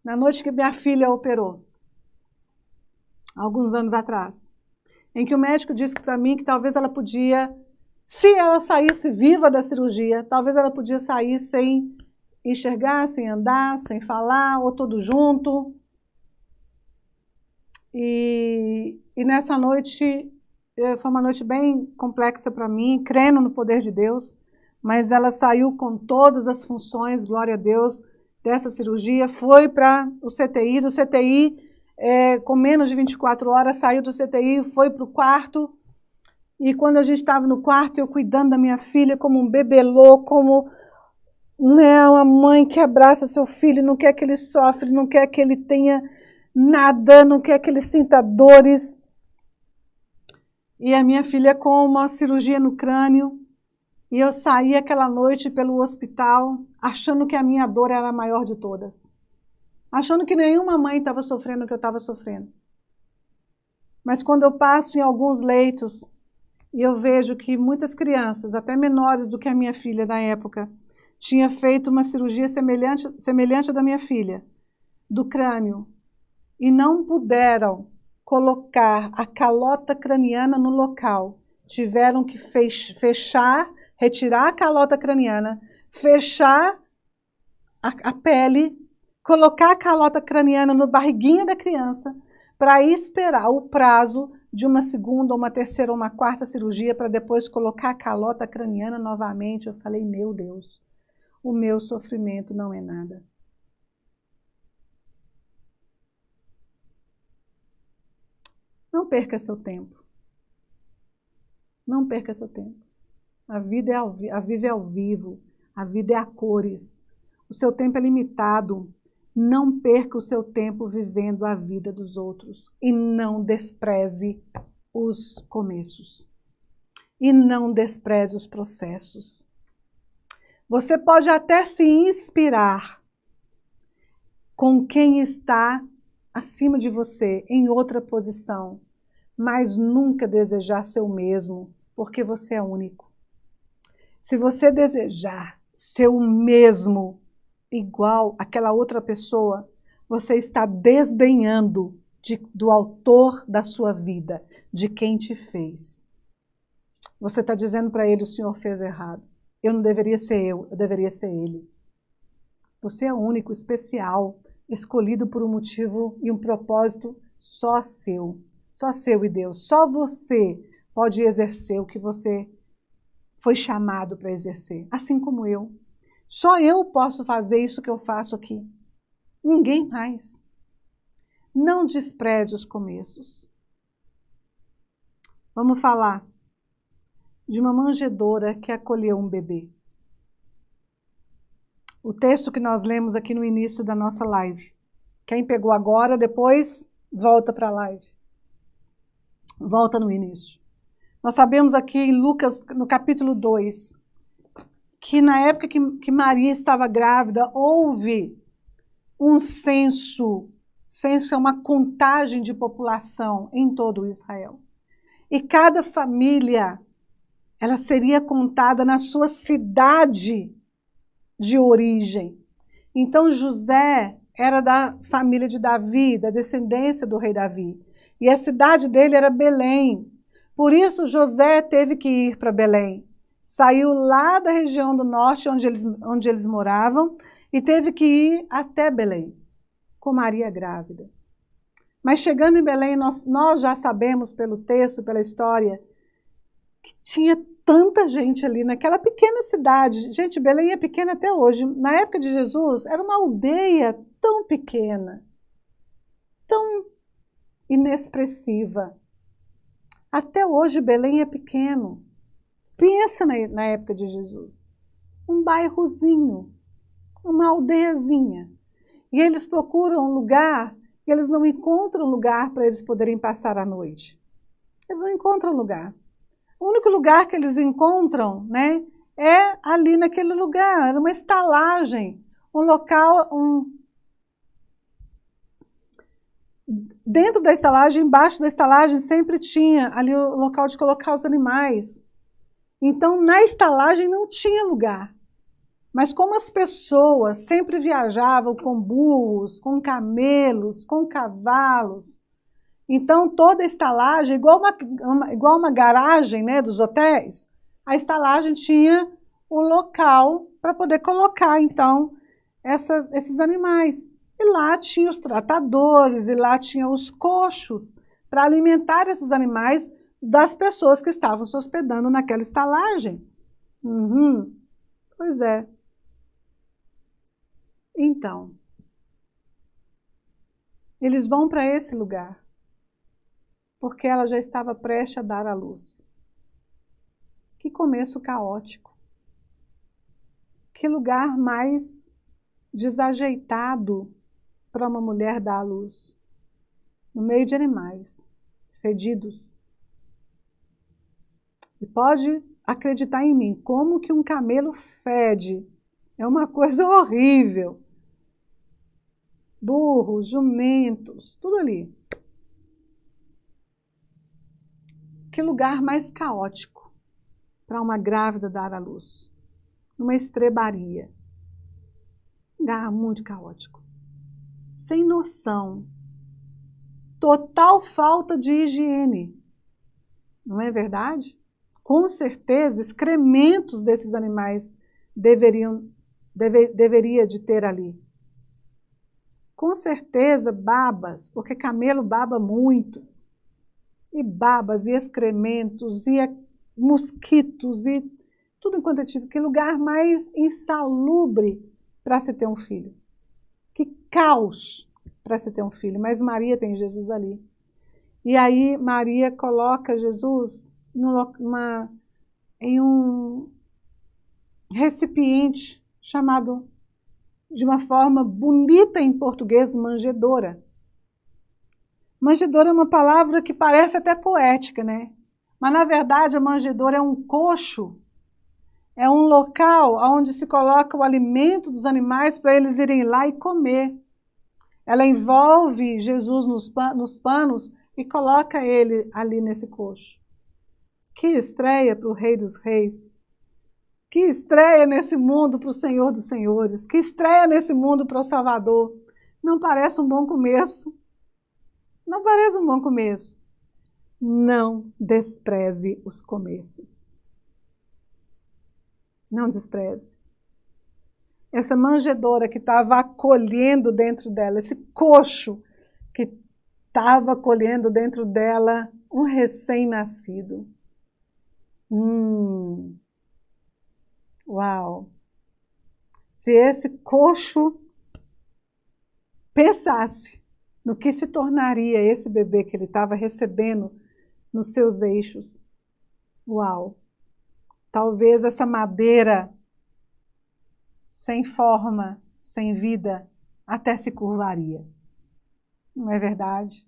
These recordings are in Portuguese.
na noite que minha filha operou, alguns anos atrás, em que o médico disse para mim que talvez ela podia, se ela saísse viva da cirurgia, talvez ela podia sair sem enxergar, sem andar, sem falar, ou tudo junto. E nessa noite, foi uma noite bem complexa para mim, crendo no poder de Deus, mas ela saiu com todas as funções, glória a Deus, dessa cirurgia, foi para o CTI, do CTI, com menos de 24 horas, saiu do CTI, foi para o quarto, e quando a gente estava no quarto, eu cuidando da minha filha como um bebelô, como uma mãe que abraça seu filho, não quer que ele sofra, não quer que ele tenha nada, não quer que ele sinta dores. E a minha filha com uma cirurgia no crânio, e eu saí aquela noite pelo hospital, achando que a minha dor era a maior de todas. Achando que nenhuma mãe estava sofrendo o que eu estava sofrendo. Mas quando eu passo em alguns leitos, e eu vejo que muitas crianças, até menores do que a minha filha na época, tinha feito uma cirurgia semelhante à da minha filha, do crânio, e não puderam colocar a calota craniana no local. Tiveram que fechar, retirar a calota craniana, fechar a pele, colocar a calota craniana no barriguinha da criança para esperar o prazo de uma segunda, uma terceira ou uma quarta cirurgia para depois colocar a calota craniana novamente. Eu falei, meu Deus, o meu sofrimento não é nada. Não perca seu tempo. Não perca seu tempo. A vida é ao vivo, a vida é a cores. O seu tempo é limitado. Não perca o seu tempo vivendo a vida dos outros. E não despreze os começos. E não despreze os processos. Você pode até se inspirar com quem está acima de você, em outra posição, mas nunca desejar ser o mesmo, porque você é único. Se você desejar ser o mesmo, igual àquela outra pessoa, você está desdenhando do autor da sua vida, de quem te fez. Você está dizendo para ele, o Senhor fez errado. Eu não deveria ser eu deveria ser ele. Você é único, especial, escolhido por um motivo e um propósito só seu e Deus. Só você pode exercer o que você foi chamado para exercer, assim como eu. Só eu posso fazer isso que eu faço aqui. Ninguém mais. Não despreze os começos. Vamos falar de uma manjedoura que acolheu um bebê. O texto que nós lemos aqui no início da nossa live. Quem pegou agora, depois volta para a live. Volta no início. Nós sabemos aqui em Lucas, no capítulo 2, que na época que Maria estava grávida, houve um censo é uma contagem de população em todo Israel. E cada família, ela seria contada na sua cidade de origem. Então José era da família de Davi, da descendência do rei Davi. E a cidade dele era Belém. Por isso José teve que ir para Belém. Saiu lá da região do norte, onde eles moravam, e teve que ir até Belém, com Maria grávida. Mas chegando em Belém, nós já sabemos pelo texto, pela história, que tinha tanta gente ali naquela pequena cidade. Gente, Belém é pequena até hoje. Na época de Jesus, era uma aldeia tão pequena, tão inexpressiva. Até hoje, Belém é pequeno. Pensa na época de Jesus. Um bairrozinho, uma aldeiazinha. E eles procuram um lugar, e eles não encontram lugar para eles poderem passar a noite. Eles não encontram lugar. O único lugar que eles encontram, né, é ali naquele lugar, uma estalagem, um local, dentro da estalagem, embaixo da estalagem, sempre tinha ali o local de colocar os animais. Então, na estalagem não tinha lugar. Mas como as pessoas sempre viajavam com burros, com camelos, com cavalos, então toda a estalagem, igual uma garagem, né, dos hotéis, a estalagem tinha o local para poder colocar, então, esses animais. E lá tinha os tratadores, e lá tinha os coxos para alimentar esses animais das pessoas que estavam se hospedando naquela estalagem. Pois é. Então, eles vão para esse lugar, porque ela já estava prestes a dar à luz. Que começo caótico. Que lugar mais desajeitado para uma mulher dar à luz. No meio de animais, fedidos. E pode acreditar em mim, como que um camelo fede. É uma coisa horrível. Burros, jumentos, tudo ali. Que lugar mais caótico para uma grávida dar à luz. Uma estrebaria. Lugar muito caótico. Sem noção. Total falta de higiene. Não é verdade? Com certeza, excrementos desses animais deveria de ter ali. Com certeza, babas, porque camelo baba muito. E babas, e excrementos, e mosquitos, e tudo enquanto é tipo. Que lugar mais insalubre para se ter um filho. Que caos para se ter um filho. Mas Maria tem Jesus ali. E aí Maria coloca Jesus em um recipiente chamado, de uma forma bonita em português, manjedoura. Manjedoura é uma palavra que parece até poética, né? Mas, na verdade, a manjedoura é um coxo, é um local onde se coloca o alimento dos animais para eles irem lá e comer. Ela envolve Jesus nos panos e coloca ele ali nesse coxo. Que estreia para o Rei dos Reis. Que estreia nesse mundo para o Senhor dos Senhores. Que estreia nesse mundo para o Salvador. Não parece um bom começo? Não parece um bom começo. Não despreze os começos. Não despreze. Essa manjedoura que estava acolhendo dentro dela, esse coxo que estava acolhendo dentro dela um recém-nascido. Uau! Se esse coxo pensasse no que se tornaria esse bebê que ele estava recebendo nos seus eixos, uau! Talvez essa madeira sem forma, sem vida, até se curvaria. Não é verdade?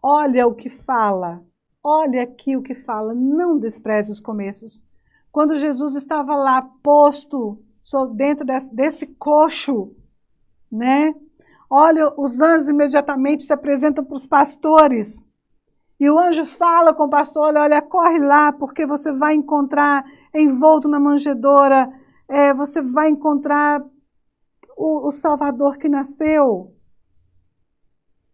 Olha o que fala, olha aqui o que fala, não despreze os começos. Quando Jesus estava lá posto dentro desse coxo, né? Olha, os anjos imediatamente se apresentam para os pastores. E o anjo fala com o pastor, olha, corre lá, porque você vai encontrar envolto na manjedoura, você vai encontrar o Salvador que nasceu.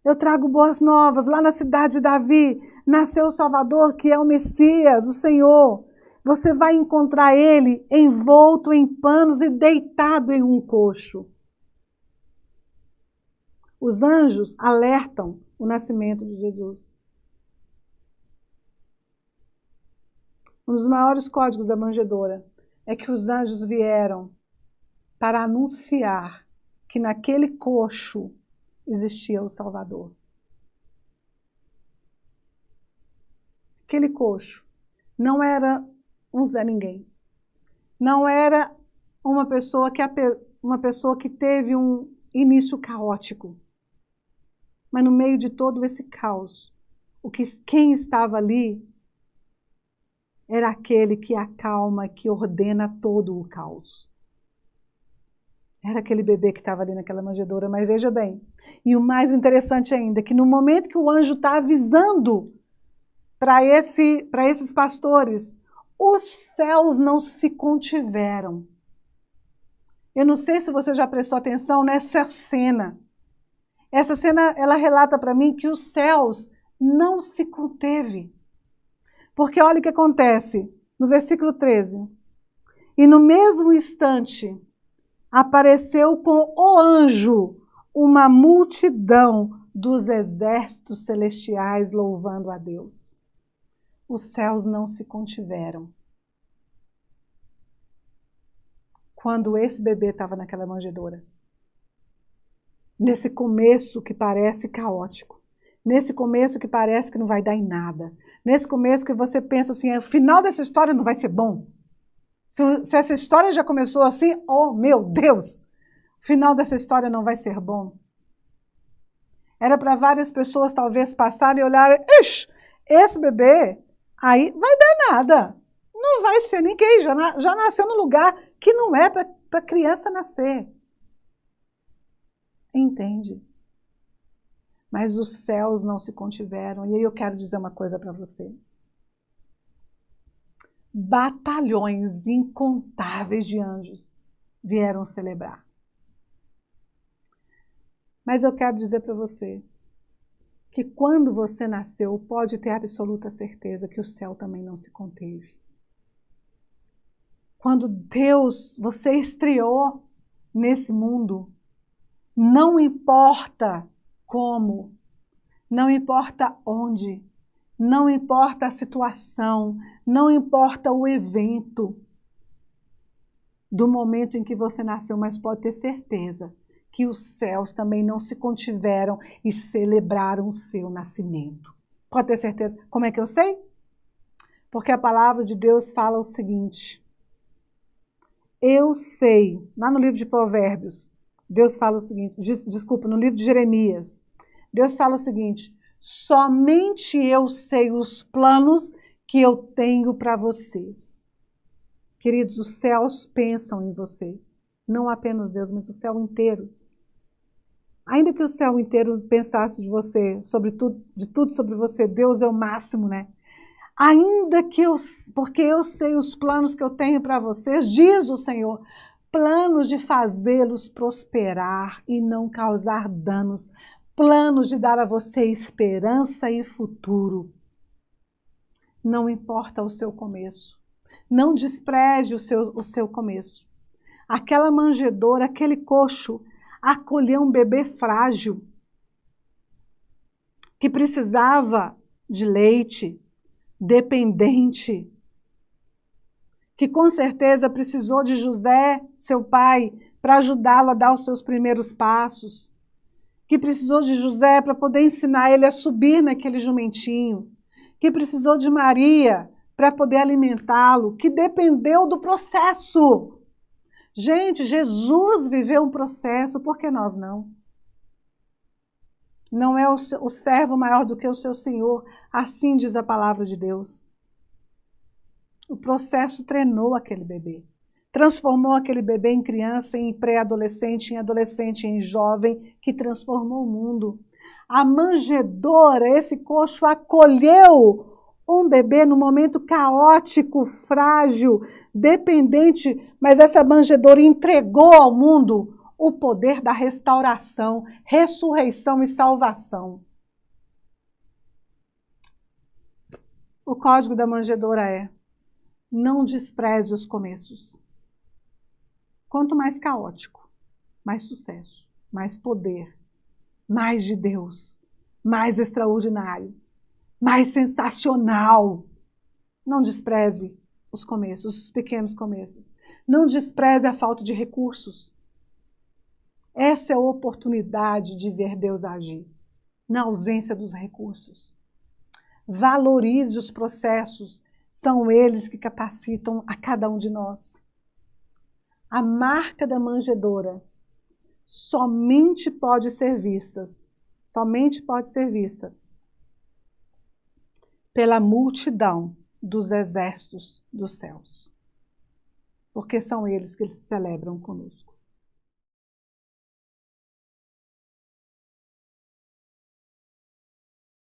Eu trago boas novas, lá na cidade de Davi, nasceu o Salvador, que é o Messias, o Senhor. Você vai encontrar ele envolto em panos e deitado em um coxo. Os anjos alertam o nascimento de Jesus. Um dos maiores códigos da manjedoura é que os anjos vieram para anunciar que naquele coxo existia o Salvador. Aquele coxo não era um Zé Ninguém. Não era uma pessoa que teve um início caótico. Mas no meio de todo esse caos, quem estava ali era aquele que acalma, que ordena todo o caos. Era aquele bebê que estava ali naquela manjedoura, mas veja bem. E o mais interessante ainda, que no momento que o anjo está avisando para esses pastores, os céus não se contiveram. Eu não sei se você já prestou atenção nessa cena. Essa cena, ela relata para mim que os céus não se conteve. Porque olha o que acontece no versículo 13. E no mesmo instante apareceu com o anjo uma multidão dos exércitos celestiais louvando a Deus. Os céus não se contiveram quando esse bebê estava naquela manjedoura. Nesse começo que parece caótico. Nesse começo que parece que não vai dar em nada. Nesse começo que você pensa assim, o final dessa história não vai ser bom. Se essa história já começou assim, oh meu Deus, o final dessa história não vai ser bom. Era para várias pessoas talvez passarem e olharem, esse bebê aí vai dar nada. Não vai ser ninguém, já nasceu num lugar que não é para criança nascer. Entende? Mas os céus não se contiveram. E aí eu quero dizer uma coisa para você. Batalhões incontáveis de anjos vieram celebrar. Mas eu quero dizer para você que quando você nasceu, pode ter absoluta certeza que o céu também não se conteve. Quando você estreou nesse mundo, não importa como, não importa onde, não importa a situação, não importa o evento do momento em que você nasceu, mas pode ter certeza que os céus também não se contiveram e celebraram o seu nascimento. Pode ter certeza. Como é que eu sei? Porque a palavra de Deus fala o seguinte. Eu sei, lá no livro de Provérbios, Deus fala o seguinte, desculpa, no livro de Jeremias, Deus fala o seguinte, somente eu sei os planos que eu tenho para vocês. Queridos, os céus pensam em vocês, não apenas Deus, mas o céu inteiro. Ainda que o céu inteiro pensasse de você, de tudo sobre você, Deus é o máximo, né? Ainda que porque eu sei os planos que eu tenho para vocês, diz o Senhor, planos de fazê-los prosperar e não causar danos, planos de dar a você esperança e futuro. Não importa o seu começo, não despreze o seu começo. Aquela manjedoura, aquele coxo, acolheu um bebê frágil, que precisava de leite, dependente, que com certeza precisou de José, seu pai, para ajudá-lo a dar os seus primeiros passos, que precisou de José para poder ensinar ele a subir naquele jumentinho, que precisou de Maria para poder alimentá-lo, que dependeu do processo. Gente, Jesus viveu um processo, por que nós não? Não é o servo maior do que o seu Senhor, assim diz a palavra de Deus. O processo treinou aquele bebê, transformou aquele bebê em criança, em pré-adolescente, em adolescente, em jovem, que transformou o mundo. A manjedoura, esse coxo, acolheu um bebê no momento caótico, frágil, dependente, mas essa manjedoura entregou ao mundo o poder da restauração, ressurreição e salvação. O código da manjedoura é: não despreze os começos. Quanto mais caótico, mais sucesso, mais poder, mais de Deus, mais extraordinário, mais sensacional. Não despreze os começos, os pequenos começos. Não despreze a falta de recursos. Essa é a oportunidade de ver Deus agir, na ausência dos recursos. Valorize os processos, são eles que capacitam a cada um de nós. A marca da manjedoura somente pode ser vista pela multidão dos exércitos dos céus, porque são eles que celebram conosco.